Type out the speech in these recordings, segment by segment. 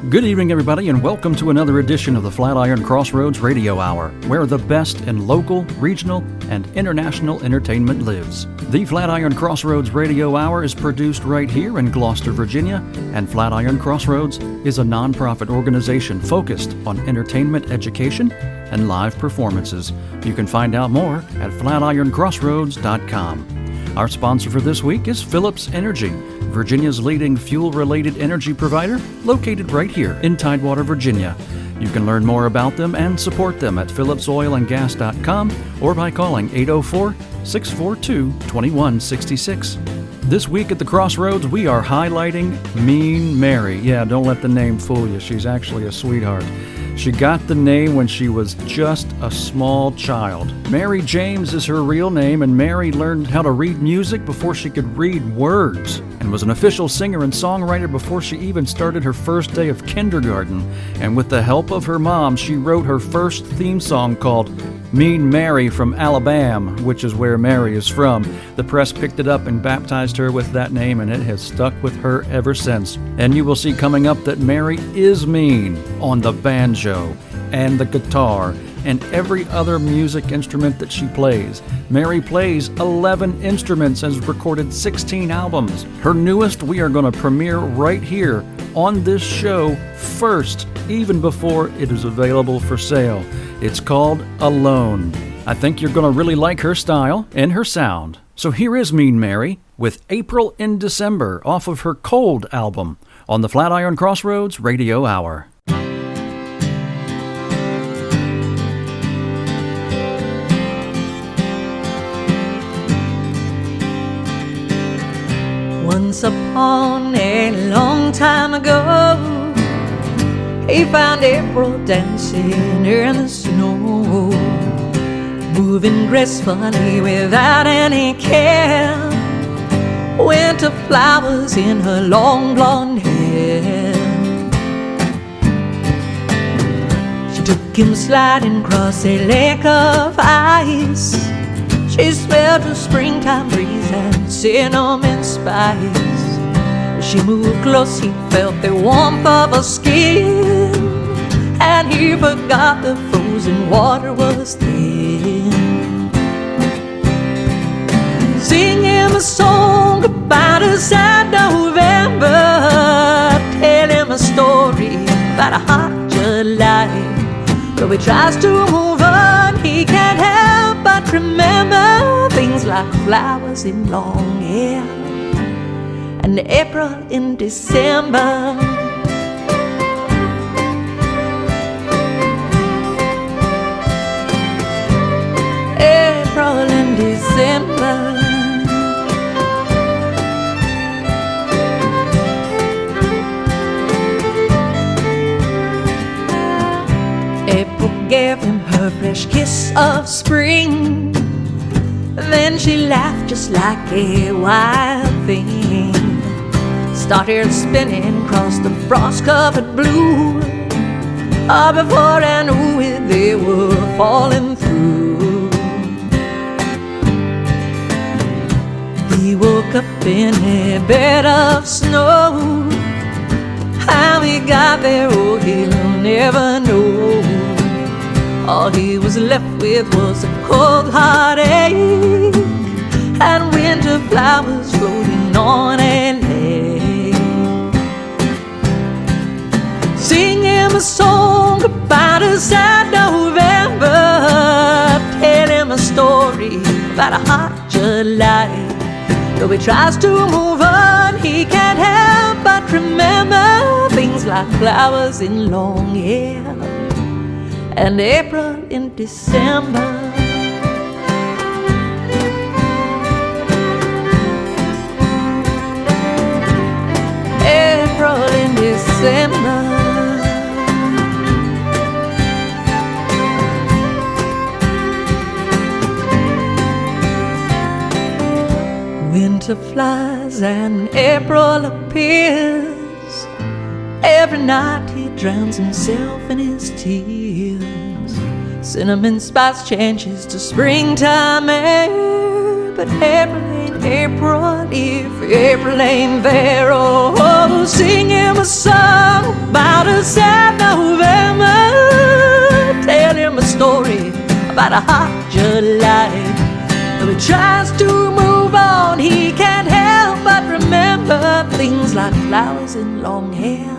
Good evening, everybody, and welcome to another edition of the Flatiron Crossroads Radio Hour, where the best in local, regional, and international entertainment lives. The Flatiron Crossroads Radio Hour is produced right here in Gloucester, Virginia, and Flatiron Crossroads is a nonprofit organization focused on entertainment education and live performances. You can find out more at flatironcrossroads.com. Our sponsor for this week is Phillips Energy, Virginia's leading fuel-related energy provider, located right here in Tidewater, Virginia. You can learn more about them and support them at phillipsoilandgas.com or by calling 804-642-2166. This week at the Crossroads, we are highlighting Mean Mary. Yeah, don't let the name fool you. She's actually a sweetheart. She got the name when she was just a small child. Mary James is her real name, and Mary learned how to read music before she could read words, and was an official singer and songwriter before she even started her first day of kindergarten. And with the help of her mom, she wrote her first theme song called Mean Mary from Alabama, which is where Mary is from. The press picked it up and baptized her with that name, and it has stuck with her ever since. And you will see coming up that Mary is mean on the banjo and the guitar and every other music instrument that she plays. Mary plays 11 instruments and has recorded 16 albums. Her newest we are going to premiere right here on this show first, even before it is available for sale. It's called Alone. I think you're going to really like her style and her sound. So here is Mean Mary with April in December off of her Cold album on the Flatiron Crossroads Radio Hour. Once upon a long time ago, he found April dancing in the snow, moving gracefully without any care, winter flowers in her long blonde hair. She took him sliding across a lake of ice. She smelled the springtime breeze and cinnamon spice. As she moved close, he felt the warmth of her skin, and he forgot the frozen water was thin. Sing him a song about a sad November, tell him a story about a hot July. Though he tries to move on, he can't help but remember things like flowers in long hair and April in December. April in December. April gave him her fresh kiss of spring. Then she laughed just like a wild thing, started spinning across the frost-covered blue. Oh, before I knew it, they were falling through. He woke up in a bed of snow. How he got there, oh, he'll never know. All he was left with was a cold heartache and winter flowers floating on a lake. Sing him a song about a sad November, tell him a story about a hot July. Though he tries to move on, he can't help but remember things like flowers in long hair and April in December. April in December. Winter flies and April appears. Every night he drowns himself in his tears. Cinnamon spice changes to springtime air, but April ain't April if April ain't there. Oh, sing him a song about a a hot July. Though he tries to move on, he can't help but remember things like flowers in long hair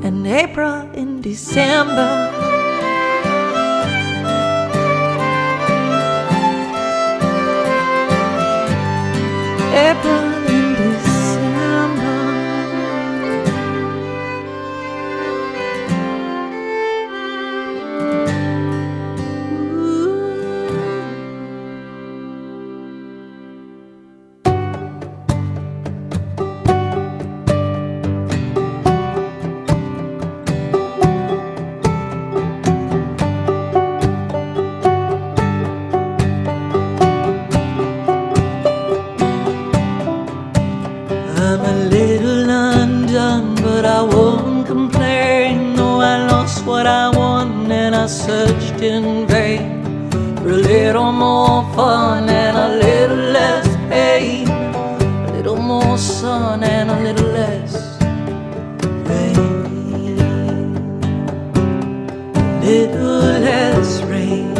and April in December. April in December. I'm a little undone, but I won't complain. Though I lost what I won and I searched in vain for a little more fun and a little less pain, a little more sun and a little less rain, a little less rain.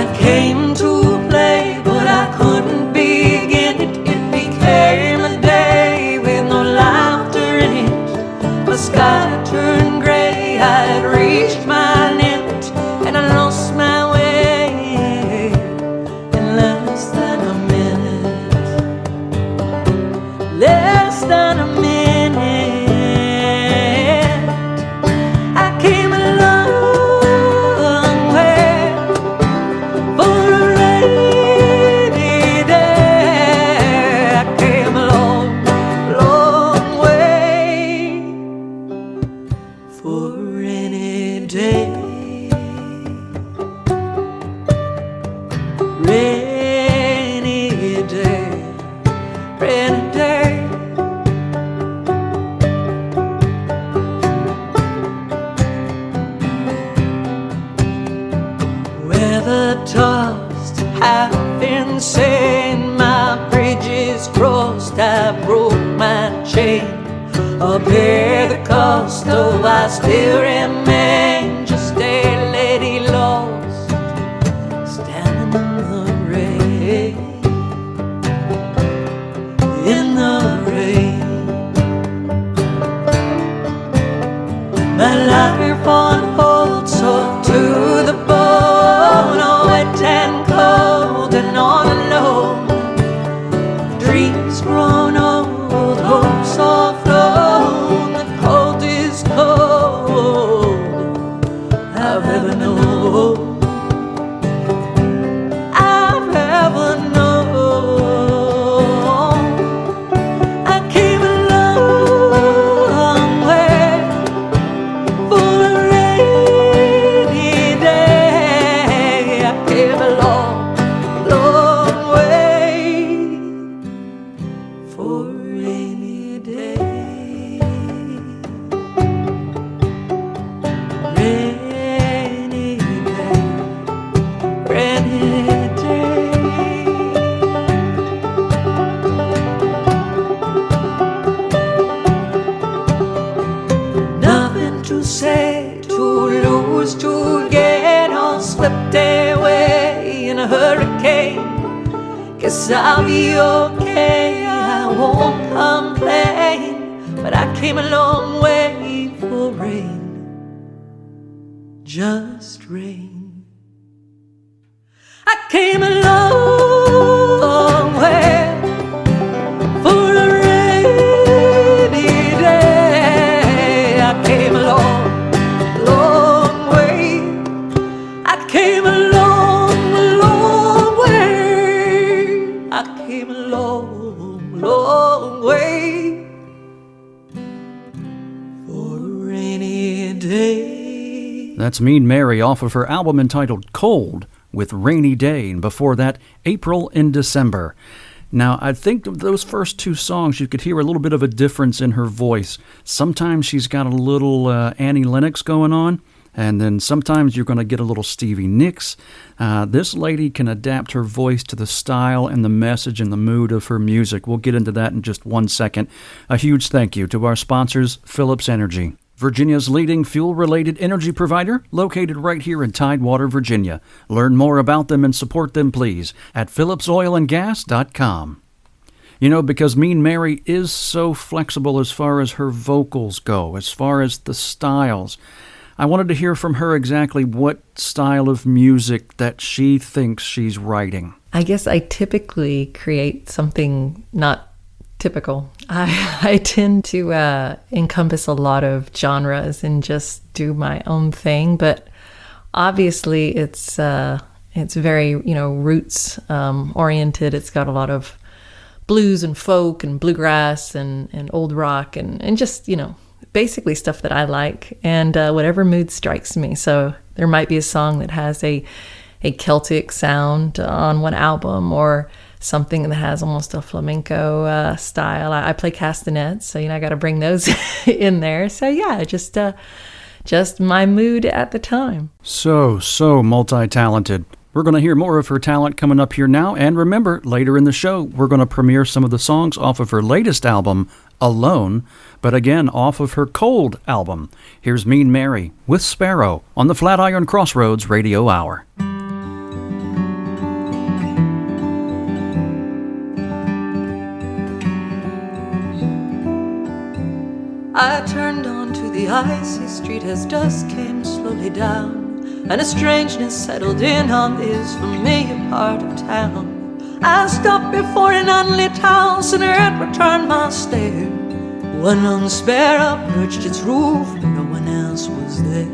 I came to play, but I couldn't begin it. It became a day with no laughter in it. The sky turned gray, I had reached my limit, and I lost my way in less than a minute. Less than a minute. I came a long way for a rainy day. I came a long, long way for a rainy day. Rainy day, rainy day. Weather tossed, half insane, my bridges crossed, I broke my chain. I'll bear the cost, though I still remain just a lady lost, standing in the rain, in the rain. My life on hold, so to the bone, all wet and cold and all alone. Dreams grown old, hopes all flown. The coldest cold I've ever known, I've ever known. I came a long way for a rainy day. I came a long, long way for a rainy day. Rainy day, rainy day. Nothing to say, to lose, to gain, all slipped away in a hurricane. Guess I'll be okay, I won't complain. But I came a long way for rain, just rain. I came a long way for a rainy day. I came a long, long way. I came a long, long way. I came a long, long way for a rainy day. That's Mean Mary off of her album entitled Cold with Rainy Day, and before that, April in December. Now, I think those first two songs, you could hear a little bit of a difference in her voice. Sometimes she's got a little Annie Lennox going on, and then sometimes you're going to get a little Stevie Nicks. This lady can adapt her voice to the style and the message and the mood of her music. We'll get into that in just 1 second. A huge thank you to our sponsors, Philips Energy. Virginia's leading fuel-related energy provider, located right here in Tidewater, Virginia. Learn more about them and support them, please, at phillipsoilandgas.com. You know, because Mean Mary is so flexible as far as her vocals go, as far as the styles. I wanted to hear from her exactly what style of music that she thinks she's writing. I guess I typically create something not typical. I tend to encompass a lot of genres and just do my own thing, but obviously it's very, roots oriented. It's got a lot of blues and folk and bluegrass and old rock and just, basically stuff that I like and whatever mood strikes me. So there might be a song that has a Celtic sound on one album or something that has almost a flamenco style. I play castanets, so I got to bring those in there. So yeah, just my mood at the time. So multi-talented. We're going to hear more of her talent coming up here now. And remember, later in the show, we're going to premiere some of the songs off of her latest album, Alone, but again, off of her Cold album. Here's Mean Mary with Sparrow on the Flatiron Crossroads Radio Hour. I turned onto the icy street as dusk came slowly down, and a strangeness settled in on this familiar part of town. I stopped before an unlit house and heard return my stare. One lone sparrow perched its roof, but no one else was there.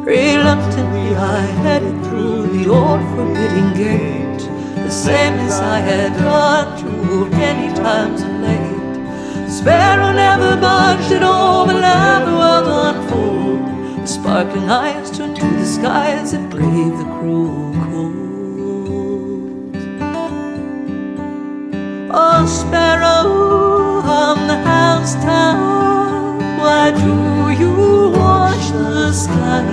Reluctantly I headed through the old forbidding gate, the same as I had gone through many times of late. The sparrow never budged at all, but allowed the world unfold. The sparkling eyes turned to the skies and braved the cruel cold. Oh, sparrow on the housetop, why do you watch the sky?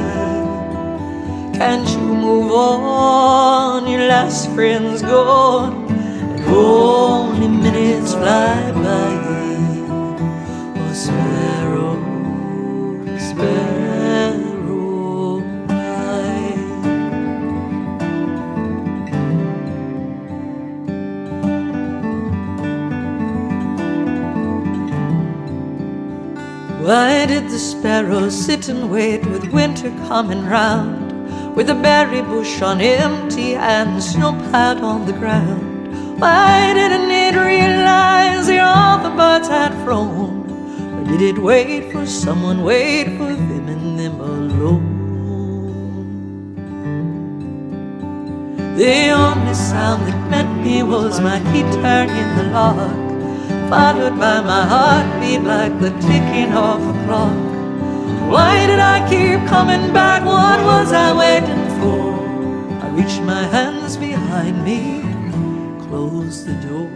Can't you move on? Your last friend's gone, and only minutes fly by. Oh, sparrow, sparrow night. Why did the sparrow sit and wait with winter coming round, with a berry bush on empty and snow plowed on the ground? Why didn't it realize that all the birds had flown? Or did it wait for someone, wait for them and them alone? The only sound that met me was my guitar in the log, followed by my heartbeat like the ticking of a clock. Why did I keep coming back? What was I waiting for? I reached my hands behind me, closed the door.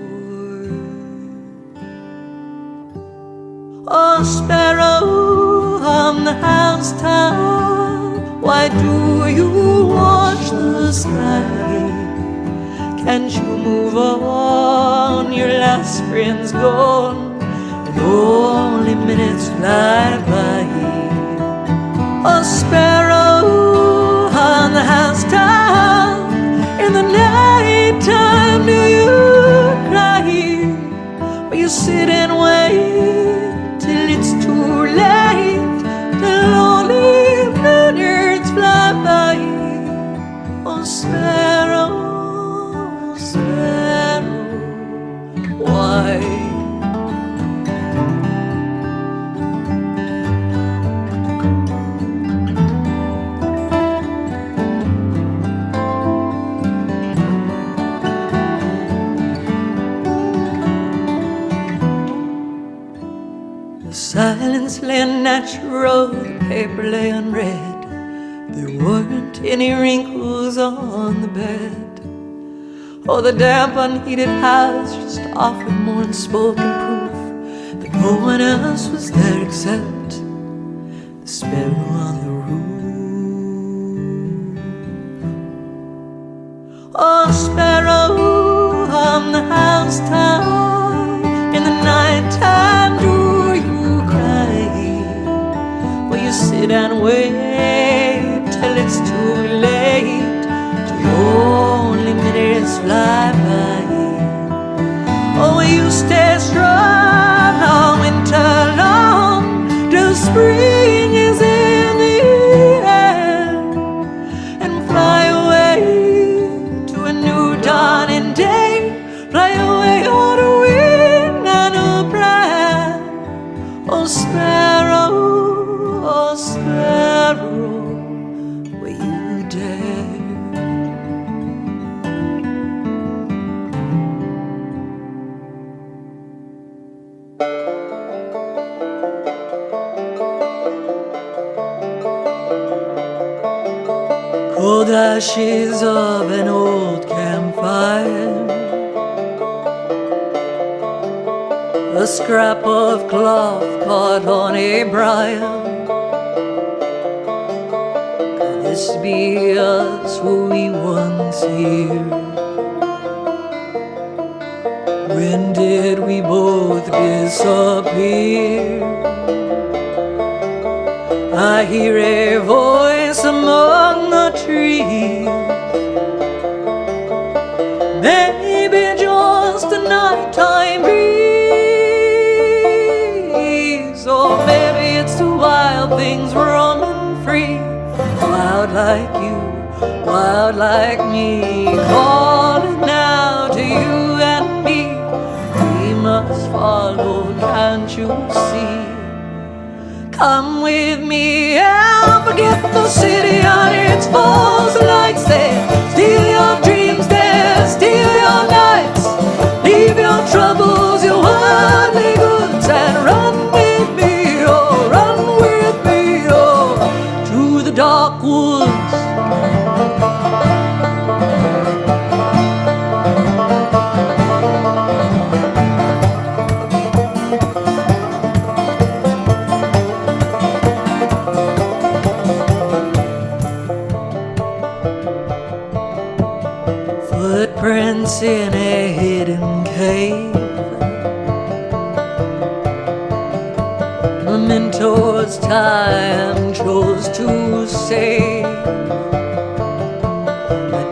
Oh, sparrow on the housetop, why do you watch the sky? Can't you move on? Your last friend's gone, and only minutes fly by. A sparrow on the housetop, in the night time do you cry? Or you sit and wait till it's too late, till lonely minutes fly by. Oh, sparrow, sparrow, why? Silence lay unnatural, the paper lay unread. There weren't any wrinkles on the bed. Oh, the damp, unheated house just offered more unspoken proof that no one else was there except the sparrow on the roof. Oh, sparrow on the housetop, in the night time spring is in the air, and fly away to a new dawning day. Fly away on a wing and a prayer. Oh sparrow, will you dare? Cold ashes of an old campfire, a scrap of cloth caught on a briar. Could this be us, were we once here? When did we both disappear? I hear a voice among the trees, maybe just a nighttime breeze, or maybe it's the wild things roaming free, wild like you, wild like me, calling now to you and me. We must follow, can't you see? Come with me and forget the city on its false lights there. Steal your dreams there, steal your nights. Leave your troubles, your worldly goods, and run with me, oh, run with me, oh, to the dark woods. Footprints in a hidden cave, mementos time chose to save,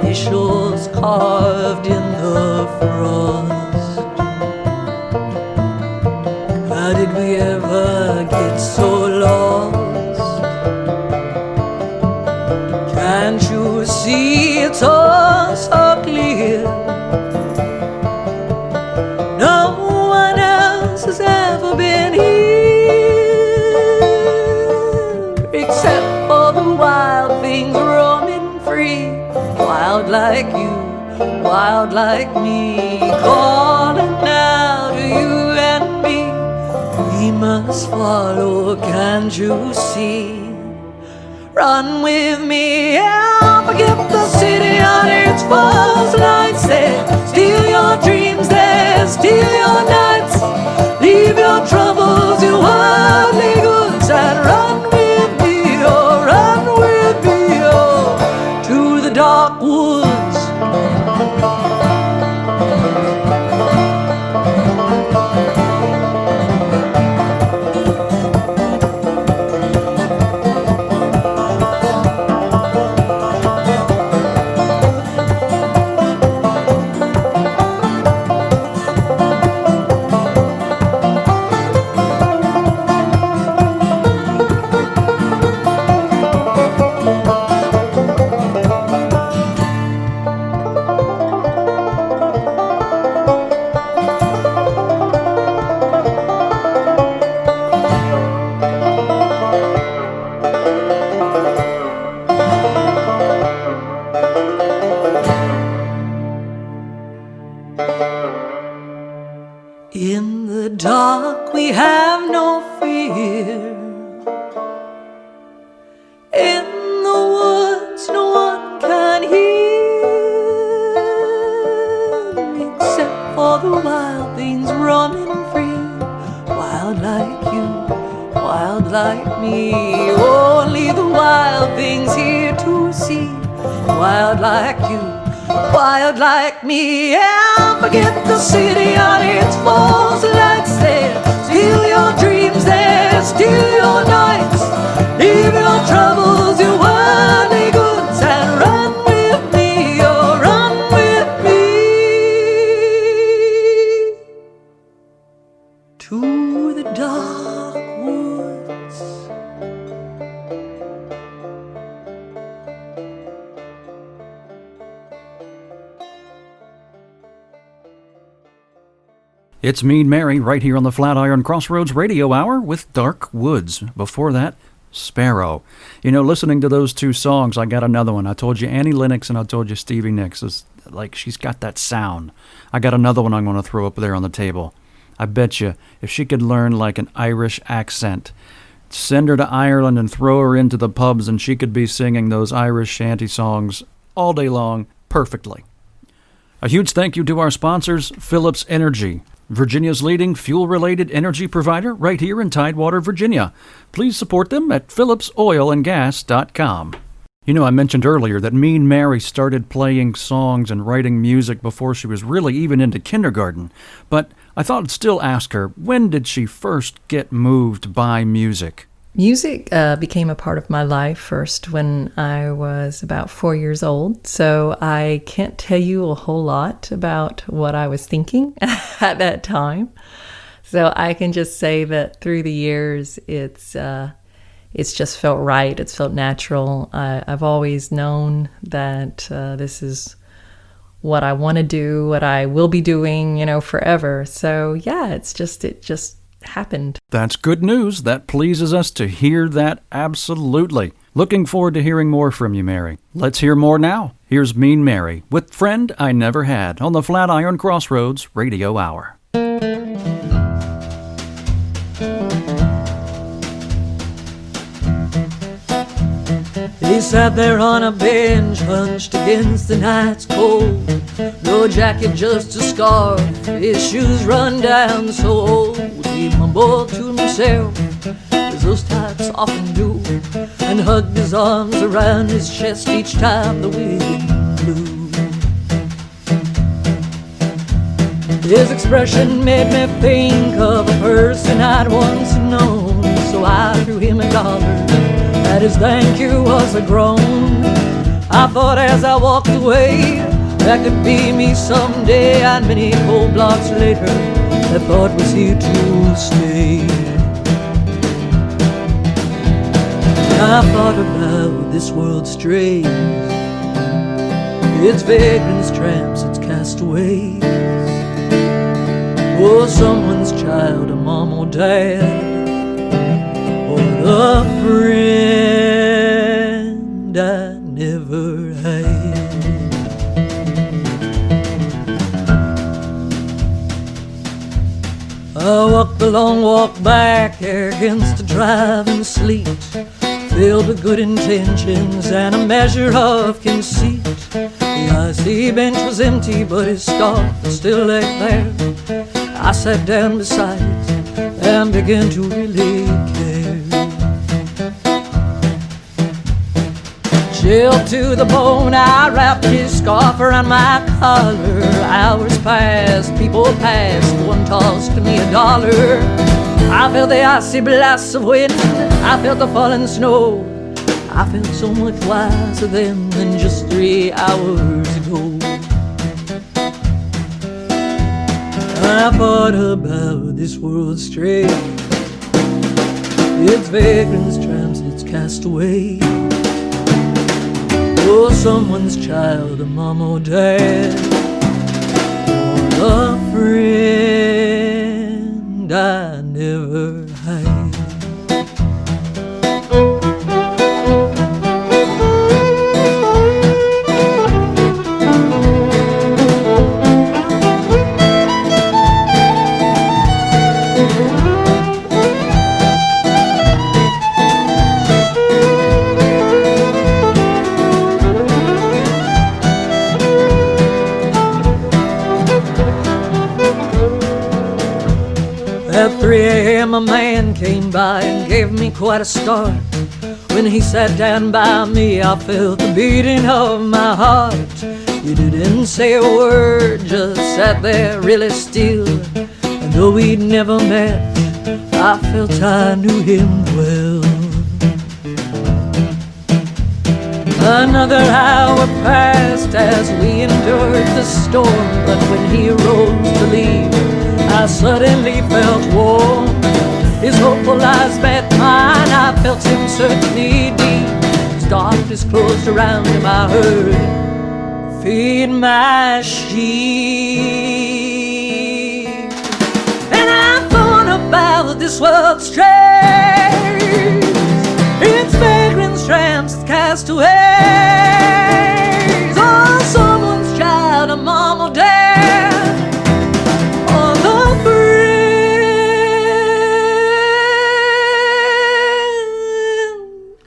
initials carved in the frost. How did we ever get so lost? Can't you see it's all so clear? No one else has ever been here, except for the wild things roaming free, wild like you, wild like me, calling now to you and me. We must follow, can't you see? Run with me and forget the city on its false lights there. Steal your dreams there, steal your nights. Leave your troubles, your worldly goods, and run with me, oh, run with me, oh, to the dark woods. In the dark we have no fear. In the woods no one can hear, except for the wild things running free, wild like you, wild like me. Only the wild things here to see, wild like you, wild like me. And forget the city on its false lights there. Steal your dreams there, steal your nights. Leave your troubles, your worldly goods, and run with me, oh, run with me to the dark woods. It's Mean Mary right here on the Flatiron Crossroads Radio Hour with Dark Woods. Before that, Sparrow. You know, listening to those two songs, I got another one. I told you Annie Lennox and I told you Stevie Nicks. It's like she's got that sound. I got another one I'm going to throw up there on the table. I bet you if she could learn like an Irish accent, send her to Ireland and throw her into the pubs and she could be singing those Irish shanty songs all day long perfectly. A huge thank you to our sponsors, Phillips Energy, Virginia's leading fuel-related energy provider right here in Tidewater, Virginia. Please support them at phillipsoilandgas.com. You know, I mentioned earlier that Mean Mary started playing songs and writing music before she was really even into kindergarten, but I thought I'd still ask her, when did she first get moved by music? Music became a part of my life first when I was about 4 years old, so I can't tell you a whole lot about what I was thinking at that time. So I can just say that through the years, it's just felt right. It's felt natural. I've always known that this is what I want to do, what I will be doing, forever. So yeah, it just happened. That's good news. That pleases us to hear that, absolutely. Looking forward to hearing more from you, Mary. Let's hear more now. Here's Mean Mary with Friend I Never Had on the Flatiron Crossroads Radio Hour. He sat there on a bench, hunched against the night's cold. No jacket, just a scarf, his shoes run down so old. He mumbled to himself, as those types often do, and hugged his arms around his chest each time the wind blew. His expression made me think of a person I'd once known, so I threw him $1. That his thank you was a groan. I thought as I walked away, that could be me someday, and many cold blocks later, that thought was here to stay. I thought about this world's strays, its vagrants, tramps, its castaways, or someone's child, a mom or dad, or the friend I never had. I walked the long walk back here against the driving sleet, filled with good intentions and a measure of conceit. The icy bench was empty, but his scarf was still lay there. I sat down beside it and began to really care. Chilled to the bone, I wrapped his scarf around my collar. Hours passed, people passed, one tossed me $1. I felt the icy blasts of wind, I felt the falling snow. I felt so much wiser then than just 3 hours ago. I thought about this world's strange, its vagrants, tramps, its castaways, or someone's child, a mom or dad, or a friend I never had. At 3 a.m. a man came by and gave me quite a start. When he sat down by me, I felt the beating of my heart. He didn't say a word, just sat there really still. And though we'd never met, I felt I knew him well. Another hour passed as we endured the storm, but when he rose to leave, I suddenly felt warm. His hopeful eyes met mine, I felt him search me deep. His darkness closed around him, I heard, "Feed my sheep." this world strays. Its vagrant strands, its castaways. Oh, someone's child, a mom or dad, or the friend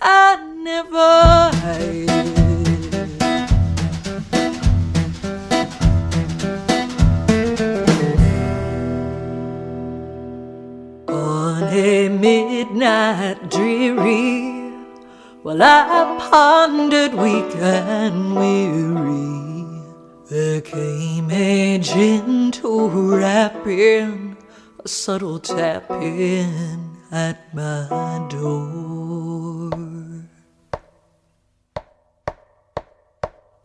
I never had. On a midnight dreary, while I pondered weak and weary, there came a gentle rapping, a subtle tapping at my door.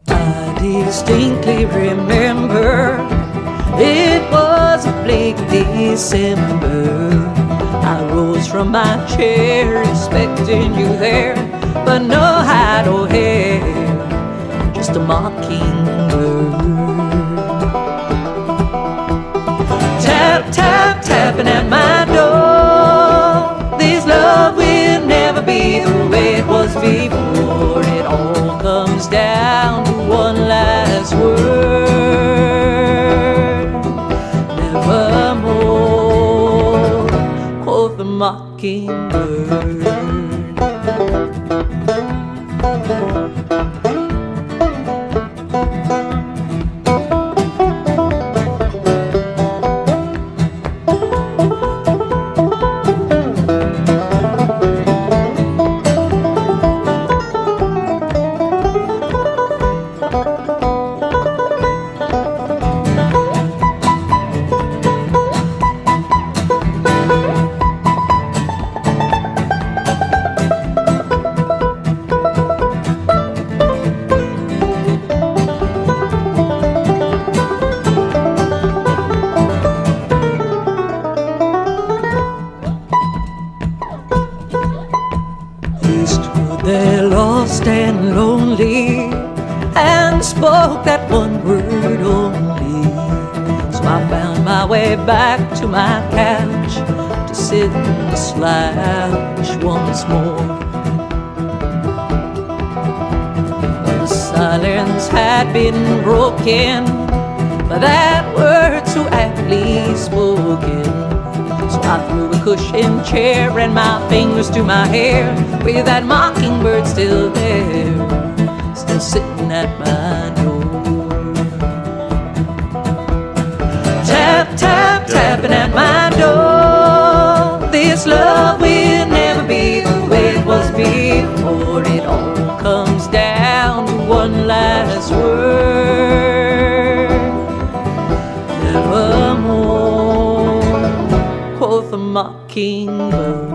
I distinctly remember it was a bleak December. I rose from my chair expecting you there, but no hat or hair, just a mockingbird. Tap, tap, tapping at my door. This love will never be the way it was before. It all comes down to one last word. Nevermore, quoth the mockingbird. They're lost and lonely, and spoke that one word only. So I found my way back to my couch to sit and slouch once more. The silence had been broken by that word so aptly spoken. So I threw a cushion chair and my fingers to my hair, with that mockingbird still there, still sitting at my door. Tap, tap, tapping at my door. This love will never be the way it was before. It all comes down to one last word. Nevermore, quoth the mockingbird.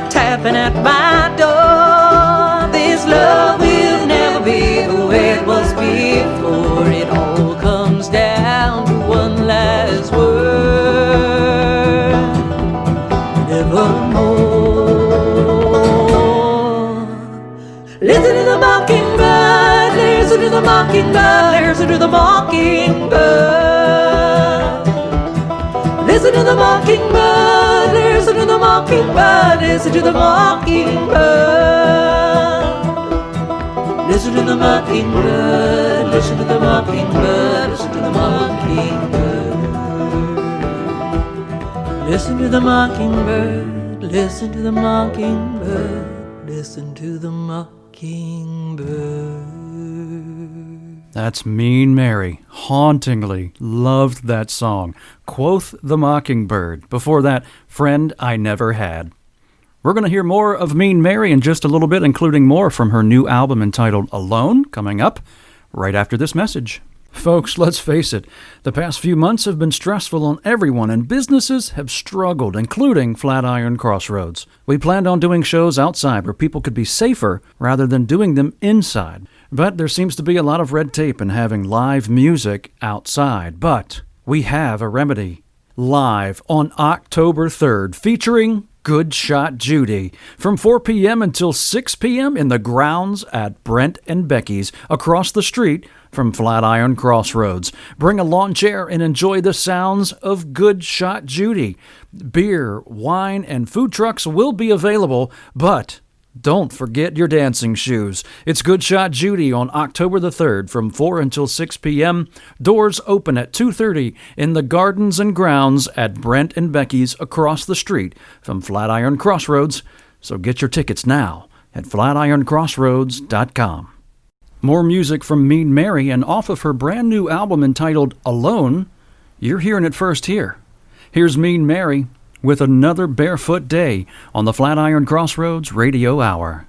Tapping at my door. This love will never be the way it was before. It all comes down to one last word. Nevermore. Listen to the mockingbird. Listen to the mockingbird. Listen to the mockingbird. Listen to the mockingbird. Listen to the mockingbird. Listen to the mockingbird. Listen to the mockingbird. Listen to the mockingbird. Listen to the mockingbird. Listen to the mockingbird. Listen to the mockingbird. Listen to the mockingbird. That's Mean Mary. Hauntingly loved that song. Quoth the Mockingbird. Before that, Friend I Never Had. We're going to hear more of Mean Mary in just a little bit, including more from her new album entitled Alone, coming up right after this message. Folks, let's face it, the past few months have been stressful on everyone, and businesses have struggled, including Flatiron Crossroads. We planned on doing shows outside where people could be safer rather than doing them inside. But there seems to be a lot of red tape in having live music outside. But we have a remedy. Live on October 3rd, featuring Good Shot Judy, from 4 p.m. until 6 p.m. in the grounds at Brent and Becky's, across the street from Flatiron Crossroads. Bring a lawn chair and enjoy the sounds of Good Shot Judy. Beer, wine, and food trucks will be available, but don't forget your dancing shoes. It's Good Shot Judy on October the 3rd from 4 until 6 p.m. Doors open at 2:30 in the gardens and grounds at Brent and Becky's, across the street from Flatiron Crossroads. So get your tickets now at flatironcrossroads.com. More music from Mean Mary, and off of her brand new album entitled Alone. You're hearing it first here. Here's Mean Mary with Another Barefoot Day on the Flatiron Crossroads Radio Hour.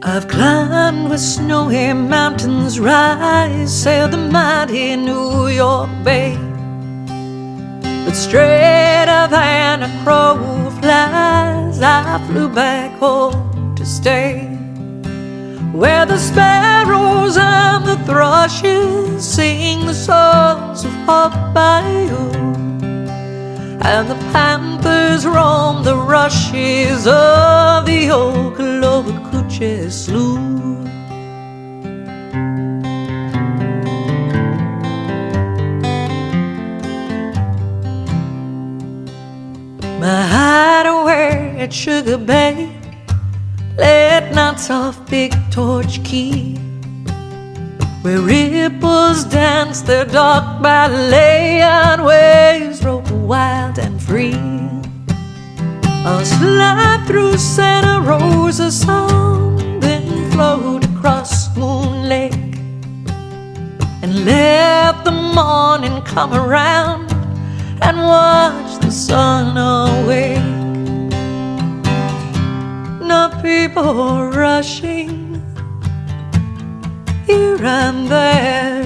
I've climbed where snowy mountains rise, sailed the mighty New York Bay, but straighter than a crow flies, I flew back home to stay, where the sparrows and the thrushes sing the songs of hope by you, and the panthers roam the rushes of the Ockaloochee Slough. My hideaway at Sugar Bay, late nights off Big Torch Key, where ripples dance their dark ballet and waves roll wild and free. I'll slide through Santa Rosa Sound, then float across Moon Lake, and let the morning come around and watch the sun awake. No people rushing here and there.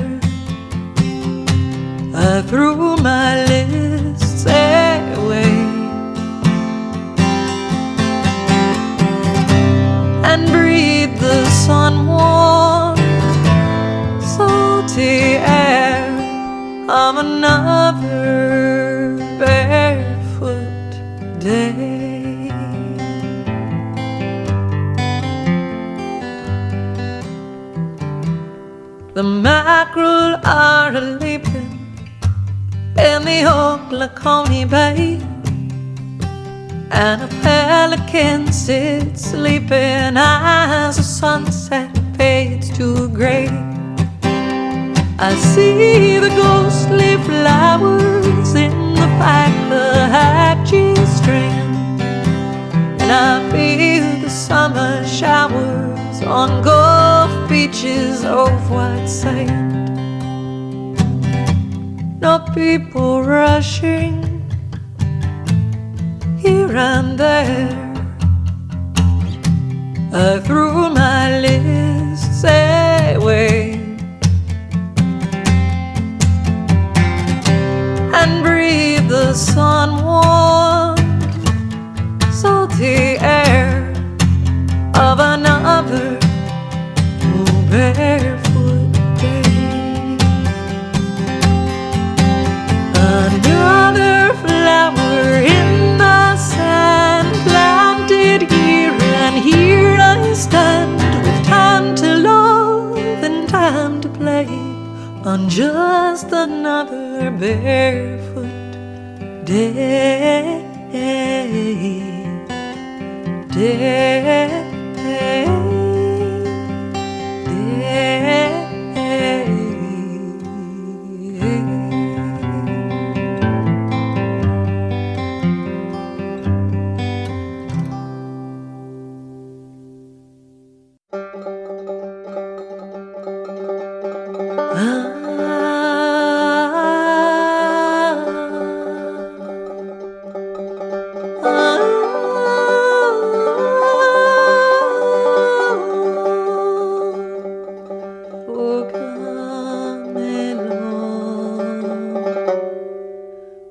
I threw my lists away and breathed the sun-warm, salty air of another barefoot day. The mackerel are a-leaping in the Ockaloochee Bay, and a pelican sits sleeping as the sunset fades to gray. I see the ghostly flowers in the Waxahachie strand, and I feel the summer showers on Gulf beaches of white sand. No people rushing here and there. I threw my lists away and breathed the sun-warm, salty air of another barefoot day. Another flower in the sand, planted here, and here I stand, with time to love and time to play, on just another barefoot day.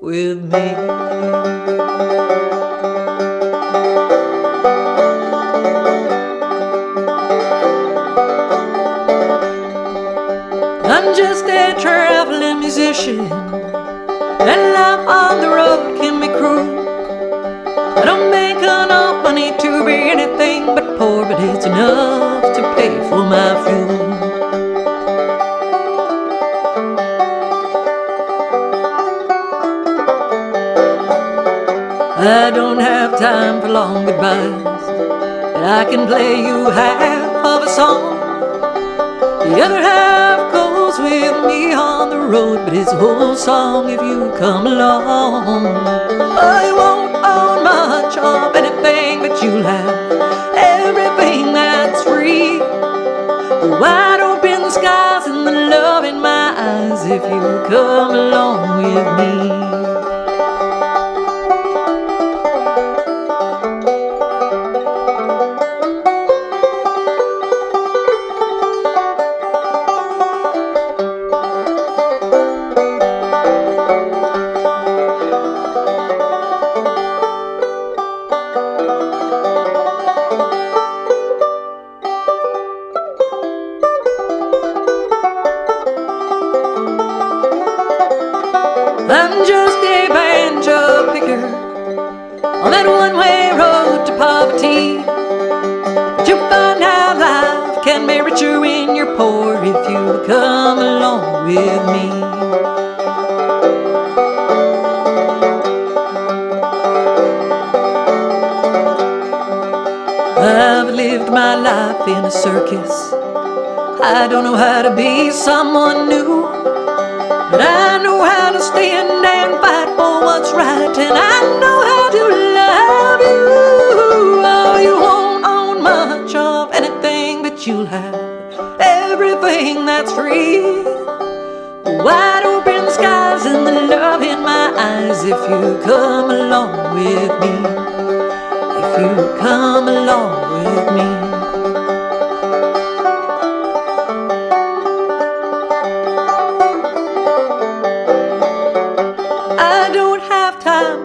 With me. life on the road can be cruel. I don't make enough money to be anything but poor, but it's enough to pay for my fuel. I don't have time for long goodbyes, but I can play you half of a song. The other half goes with me on the road, but it's a whole song if you come along. I won't own much of anything, but you'll have everything that's free. The wide open skies and the love in my eyes if you come along with me. I'm just a banjo picker on that one-way road to poverty. But you'll find how life can be richer when you're poor if you come along with me. I've lived my life in a circus. I don't know how to be someone new, but I know how to stand and fight for what's right, and I know how to love you. Oh, you won't own much of anything, but you'll have everything that's free. Wide open skies and the love in my eyes if you come along with me. If you come along with me.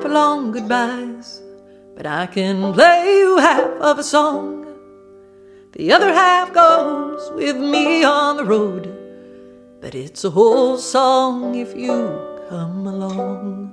Long goodbyes, but I can play you half of a song. The other half goes with me on the road, but it's a whole song if you come along.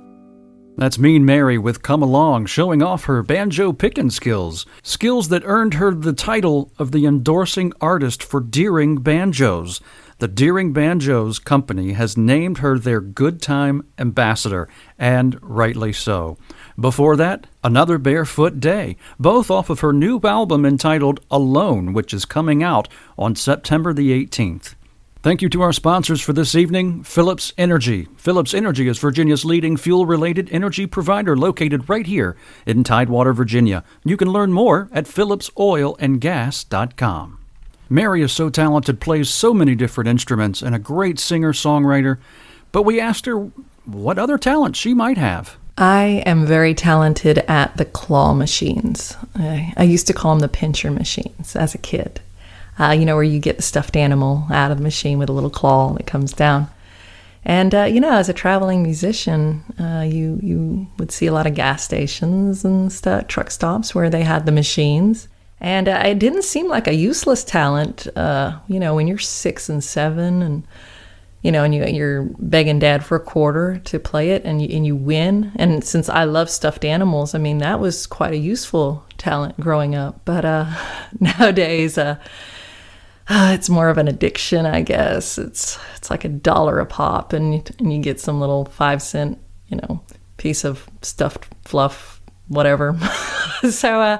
That's Mean Mary with Come Along, showing off her banjo picking skills. Skills that earned her the title of the endorsing artist for Deering Banjos. The Deering Banjos Company has named her their Good Time Ambassador, and rightly so. Before that, Another Barefoot Day, both off of her new album entitled Alone, which is coming out on September the 18th. Thank you to our sponsors for this evening, Phillips Energy. Phillips Energy is Virginia's leading fuel-related energy provider located right here in Tidewater, Virginia. You can learn more at phillipsoilandgas.com. Mary is so talented, plays so many different instruments, and a great singer-songwriter, but we asked her what other talent she might have. I am very talented at the claw machines. I used to call them the pincher machines as a kid. Where you get the stuffed animal out of the machine with a little claw that comes down. And, as a traveling musician, you would see a lot of gas stations and truck stops where they had the machines. And it didn't seem like a useless talent, when you're 6 and 7 and, and you're begging Dad for a quarter to play it and you win. And since I love stuffed animals, that was quite a useful talent growing up. But nowadays, it's more of an addiction, I guess. It's like $1 a pop and you get some little 5-cent, piece of stuffed fluff, whatever. So,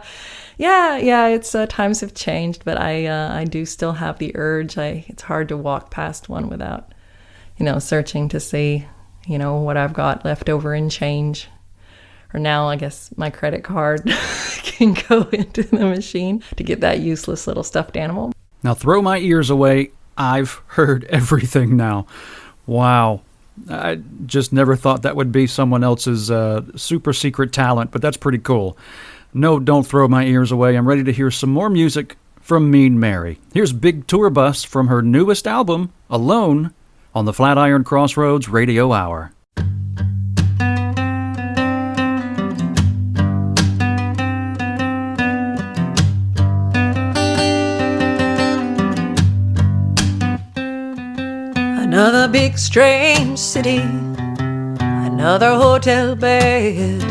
it's times have changed, but I do still have the urge. It's hard to walk past one without, searching to see, what I've got left over in change. Or now I guess my credit card can go into the machine to get that useless little stuffed animal. Now throw my ears away. I've heard everything now. Wow. I just never thought that would be someone else's super secret talent, but that's pretty cool. No, don't throw my ears away. I'm ready to hear some more music from Mean Mary. Here's Big Tour Bus from her newest album, Alone, on the Flatiron Crossroads Radio Hour. Another big strange city, Another hotel bed,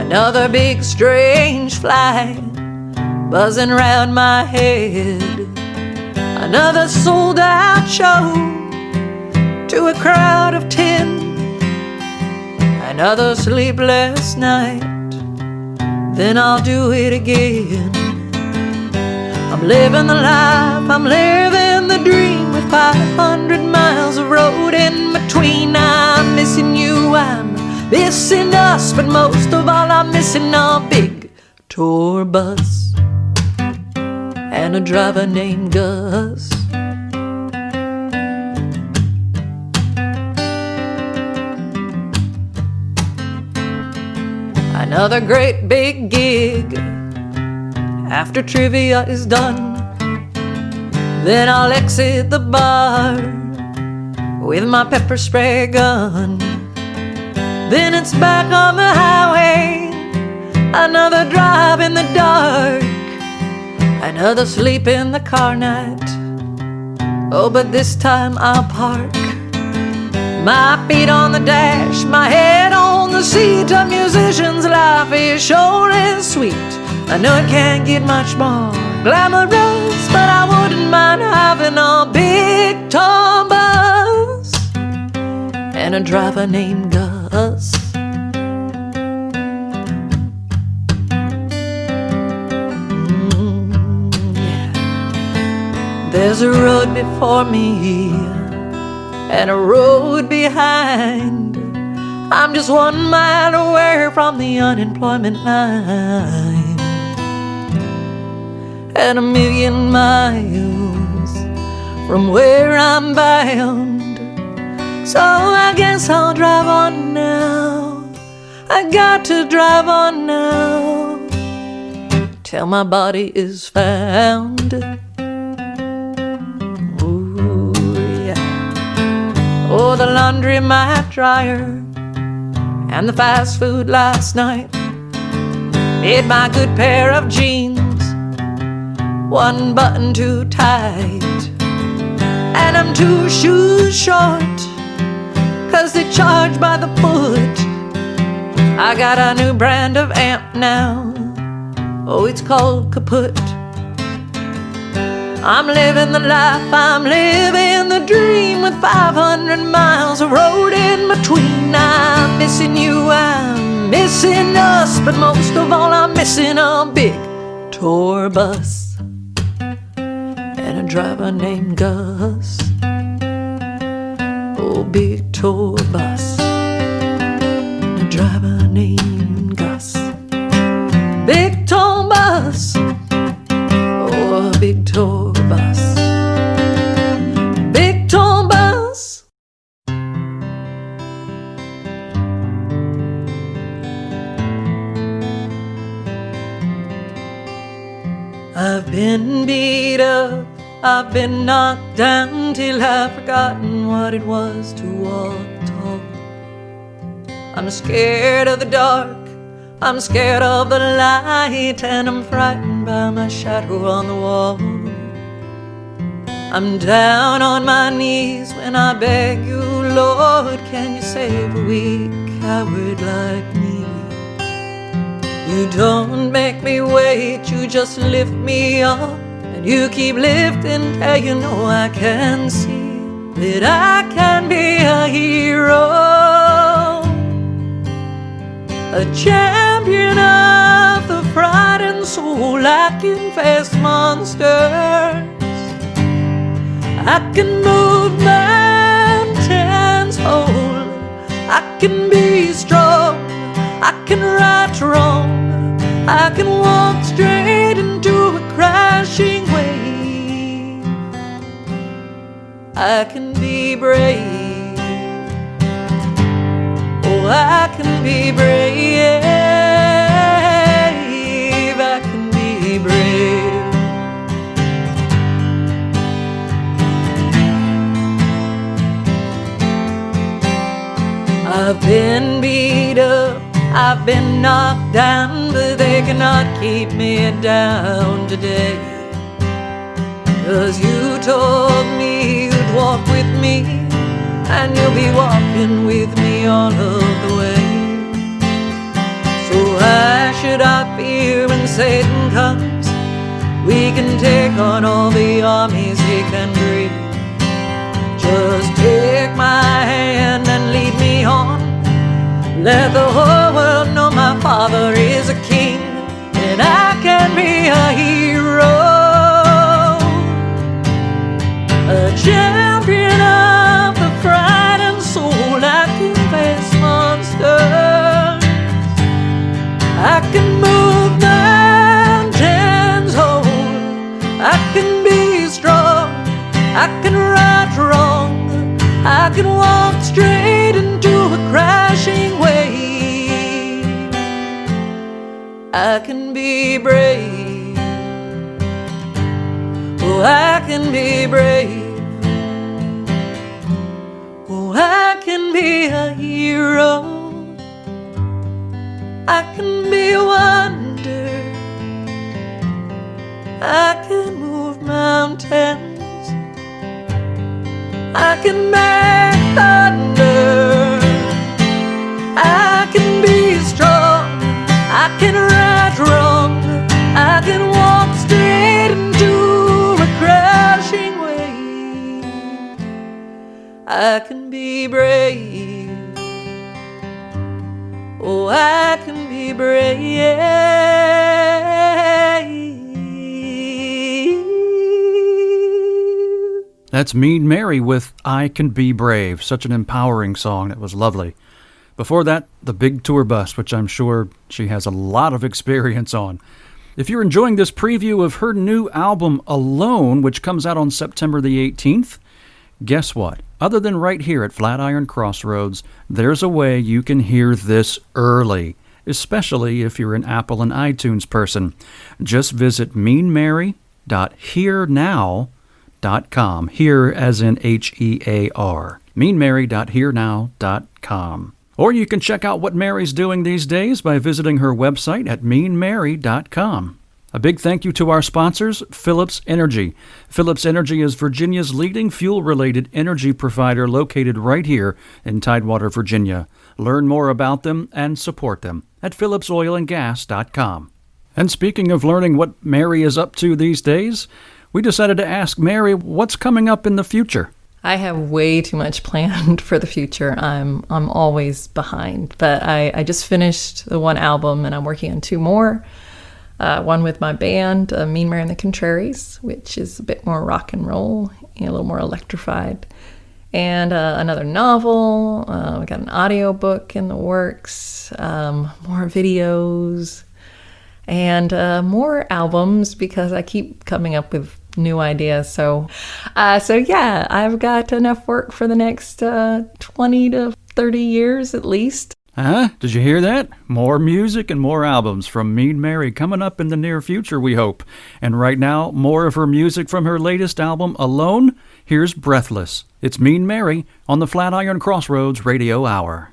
another big strange flight buzzing round my head, another sold out show to a crowd of 10, another sleepless night, then I'll do it again. I'm living the life, I'm living the dream, with 500 miles of road in between. I'm missing you, I'm missing us, but most of all I'm missing a big tour bus and a driver named Gus. Another great big gig after trivia is done, then I'll exit the bar with my pepper spray gun. Then it's back on the highway, another drive in the dark, another sleep in the car night. Oh, but this time I'll park my feet on the dash, my head on the seat. A musician's life is short and sweet. I know it can't get much more glamorous, but I wouldn't mind having a big tour bus and a driver named Gus. Yeah. There's a road before me and a road behind. I'm just 1 mile away from the unemployment line, and 1,000,000 miles from where I'm bound. So I guess I'll drive on now. I got to drive on now till my body is found. Ooh, yeah. Oh, the laundromat dryer and the fast food last night made my good pair of jeans 1 button too tight, and I'm 2 shoes short 'cause they charge by the foot. I got a new brand of amp now, oh, it's called kaput. I'm living the life, I'm living the dream, with 500 miles of road in between. I'm missing you, I'm missing us, but most of all I'm missing a big tour bus and a driver named Gus. Oh, big tour bus and a driver named Gus. Big tour bus, oh, a big tour bus. Big tour bus. I've been beat up, I've been knocked down till I've forgotten what it was to walk tall. I'm scared of the dark, I'm scared of the light, and I'm frightened by my shadow on the wall. I'm down on my knees when I beg you, Lord, can you save a weak coward like me? You don't make me wait, you just lift me up, and you keep lifting till you know I can see that I can be a hero, a champion of the frightened soul. I can face monsters, I can move mountains whole, I can be strong, I can right wrong, I can walk straight into a crashing wave. I can be brave, oh, I can be brave, I can be brave. I've been beat up, I've been knocked down, but they cannot keep me down today. 'Cause you told me you'd walk with me, and you'll be walking with me me all of the way. So why should I fear when Satan comes? We can take on all the armies he can bring. Just take my hand and lead me on. Let the whole world know my Father is a king, and I can be a hero, a champion of the frightened soul. I can face monsters, I can move mountains whole, I can be strong, I can right wrong, I can walk straight into a crashing wave. I can be brave, oh I can be brave, oh I can be a hero, I can be a wonder, I can move mountains, I can make thunder, I can be strong, I can right wrong, I can walk straight into a crashing wave. I can be brave, oh I can be brave. That's Mean Mary with I Can Be Brave. Such an empowering song. It was lovely. Before that, the Big Tour Bus, which I'm sure she has a lot of experience on. If you're enjoying this preview of her new album, Alone, which comes out on September the 18th, guess what? Other than right here at Flatiron Crossroads, there's a way you can hear this early, especially if you're an Apple and iTunes person. Just visit meanmary.hearnow.com. Hear as in H-E-A-R. meanmary.hearnow.com. Or you can check out what Mary's doing these days by visiting her website at meanmary.com. A big thank you to our sponsors, Phillips Energy. Phillips Energy is Virginia's leading fuel-related energy provider located right here in Tidewater, Virginia. Learn more about them and support them at phillipsoilandgas.com. And speaking of learning what Mary is up to these days, we decided to ask Mary what's coming up in the future. I have way too much planned for the future. I'm always behind, but I just finished the one album and I'm working on two more. One with my band, Mean Mary and the Contraries, which is a bit more rock and roll and a little more electrified. And another novel. We got an audio book in the works, more videos, and more albums because I keep coming up with new ideas. So yeah, I've got enough work for the next 20 to 30 years at least. Did you hear that? More music and more albums from Mean Mary coming up in the near future, we hope. And right now, more of her music from her latest album, Alone. Here's Breathless. It's Mean Mary on the Flatiron Crossroads Radio Hour.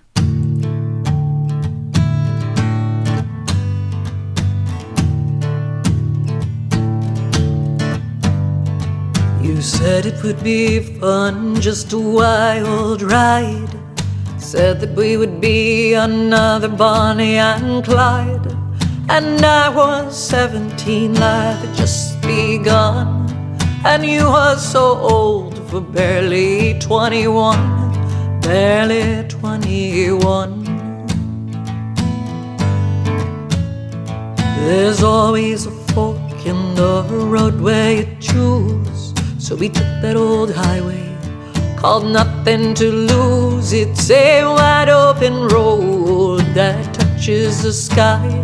You said it would be fun, just a wild ride. Said that we would be another Bonnie and Clyde. And I was 17, life had just begun. And you were so old for barely 21, barely 21. There's always a fork in the road where you choose. So we took that old highway called Nothing to Lose. It's a wide open road that touches the sky.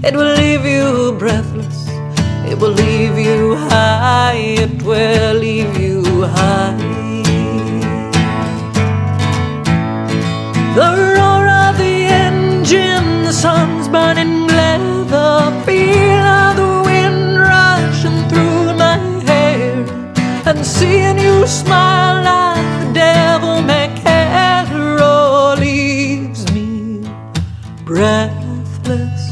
It will leave you breathless, it will leave you high, it will leave you high. The roar of the engine, the sun's burning leather, feel of the wind rushing through my hair, and seeing you smile like the devil may care, oh, leaves me breathless.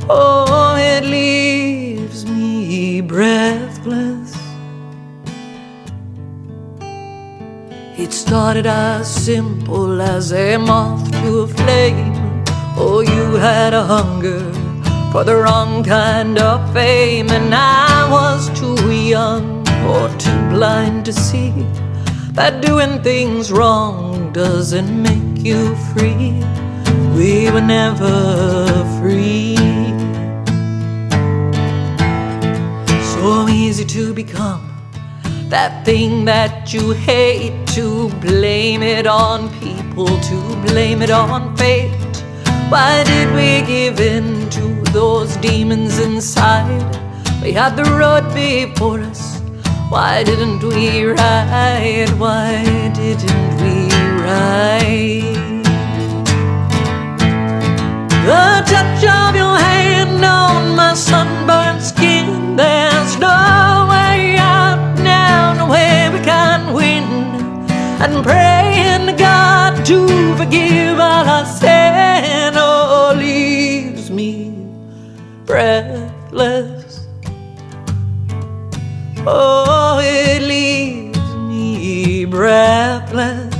Oh, it leaves me breathless. It started started as simple as a moth to a flame. Oh, you had a hunger for the wrong kind of fame, and I was too young or too blind to see that doing things wrong doesn't make you free. We were never free. So easy to become that thing that you hate, to blame it on people, to blame it on fate. Why did we give in to those demons inside? We had the road before us. Why didn't we ride? Why didn't we ride? The touch of your hand on my sunburned skin. There's no way out now, no way we can win. And praying to God to forgive all our sin, oh, leaves me breathless. Oh, it leaves me breathless.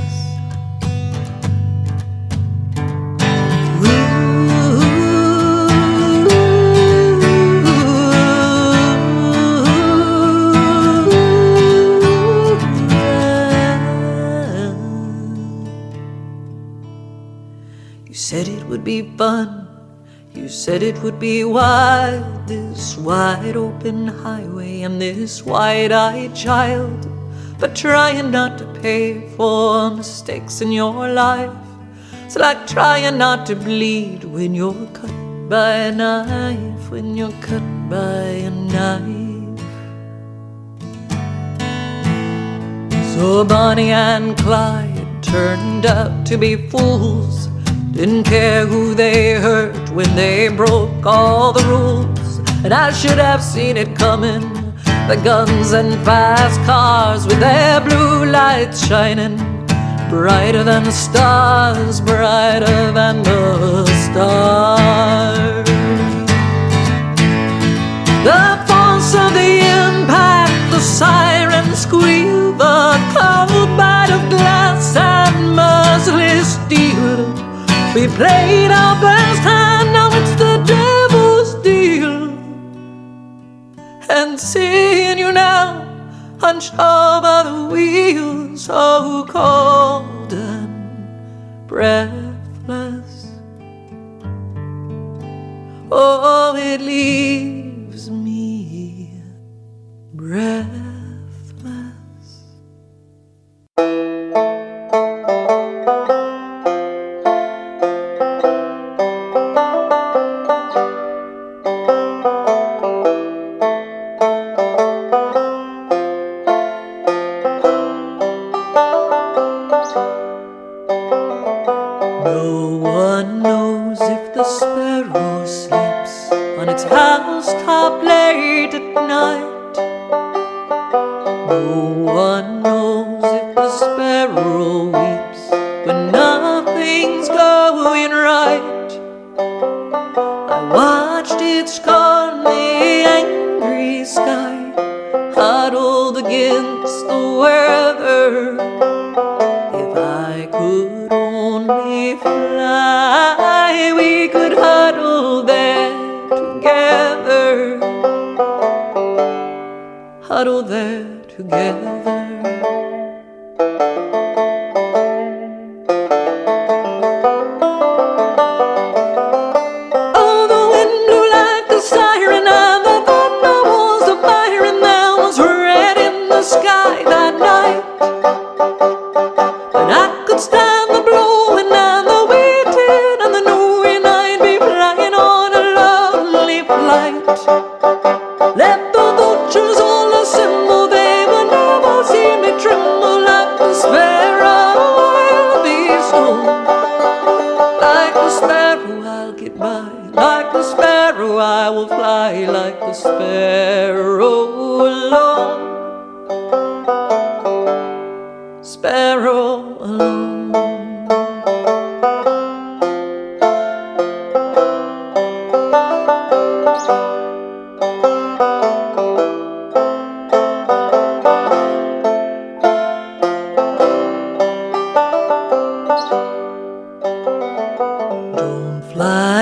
You said it would be fun, you said it would be wild, this wide open highway and this wide-eyed child. But trying not to pay for mistakes in your life, it's like trying not to bleed when you're cut by a knife, when you're cut by a knife. So Bonnie and Clyde turned out to be fools. Didn't care who they hurt when they broke all the rules. And I should have seen it coming, the guns and fast cars with their blue lights shining brighter than the stars, brighter than the stars. The force of the impact, the siren squeal, the cold bite of glass and merciless steel. We played our best hand, now it's the devil's deal. And seeing you now, hunched over the wheel, so cold and breathless. Oh, it leaves me breathless.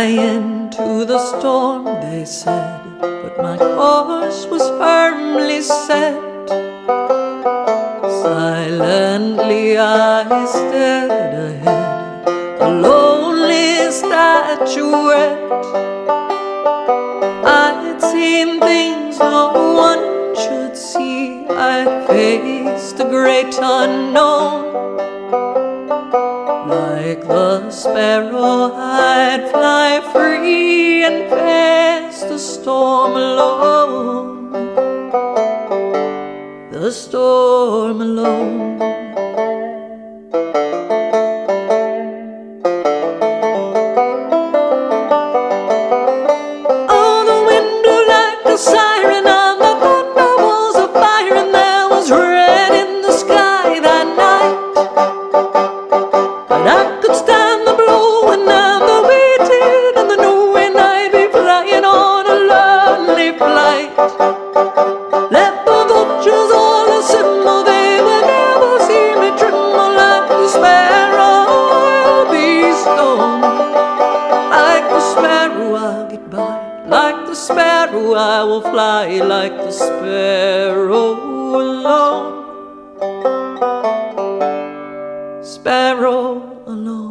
fly into the storm, they said, but my course was firmly set. Silently I stared ahead, a lonely statuette. I'd seen things no one should see. I'd faced a great unknown. Like the sparrow I'd fly free and face the storm alone. The storm alone. Oh, the wind blew like a siren, and the thunder was a fire, and there was red in the sky that night. But I could stand the blowing and the waiting and the knowing I'd be flying on a lonely flight. Let the vultures all assemble, they will never see me tremble. Like the sparrow I'll be stoned. Like the sparrow I'll get by. Like the sparrow I will fly. Like the sparrow alone. Sparrow alone.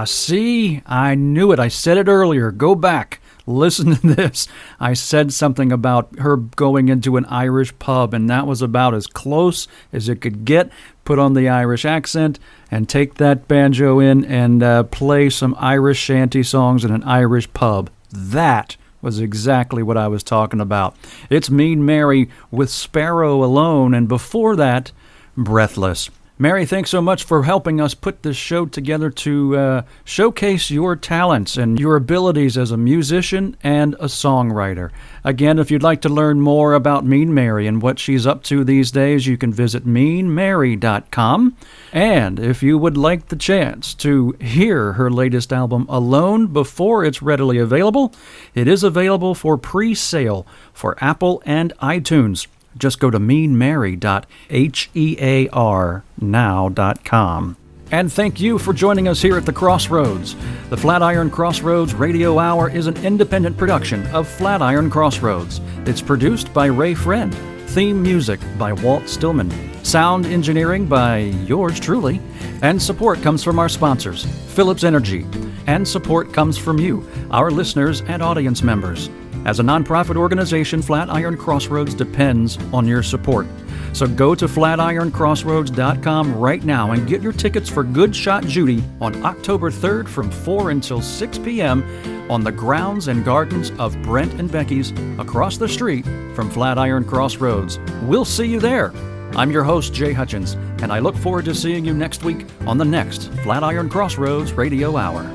See, I knew it. I said it earlier. Go back. Listen to this. I said something about her going into an Irish pub, and that was about as close as it could get. Put on the Irish accent and take that banjo in and play some Irish shanty songs in an Irish pub. That was exactly what I was talking about. It's Mean Mary with Sparrow Alone, and before that, Breathless. Mary, thanks so much for helping us put this show together to showcase your talents and your abilities as a musician and a songwriter. Again, if you'd like to learn more about Mean Mary and what she's up to these days, you can visit meanmary.com. And if you would like the chance to hear her latest album, Alone, before it's readily available, it is available for pre-sale for Apple and iTunes. Just go to meanmary.hearnow.com. And thank you for joining us here at the Crossroads. The Flatiron Crossroads Radio Hour is an independent production of Flatiron Crossroads. It's produced by Ray Friend. Theme music by Walt Stillman. Sound engineering by yours truly. And support comes from our sponsors, Philips Energy. And support comes from you, our listeners and audience members. As a nonprofit organization, Flatiron Crossroads depends on your support. So go to flatironcrossroads.com right now and get your tickets for Good Shot Judy on October 3rd from 4 until 6 p.m. on the grounds and gardens of Brent and Becky's across the street from Flatiron Crossroads. We'll see you there. I'm your host, Jay Hutchins, and I look forward to seeing you next week on the next Flatiron Crossroads Radio Hour.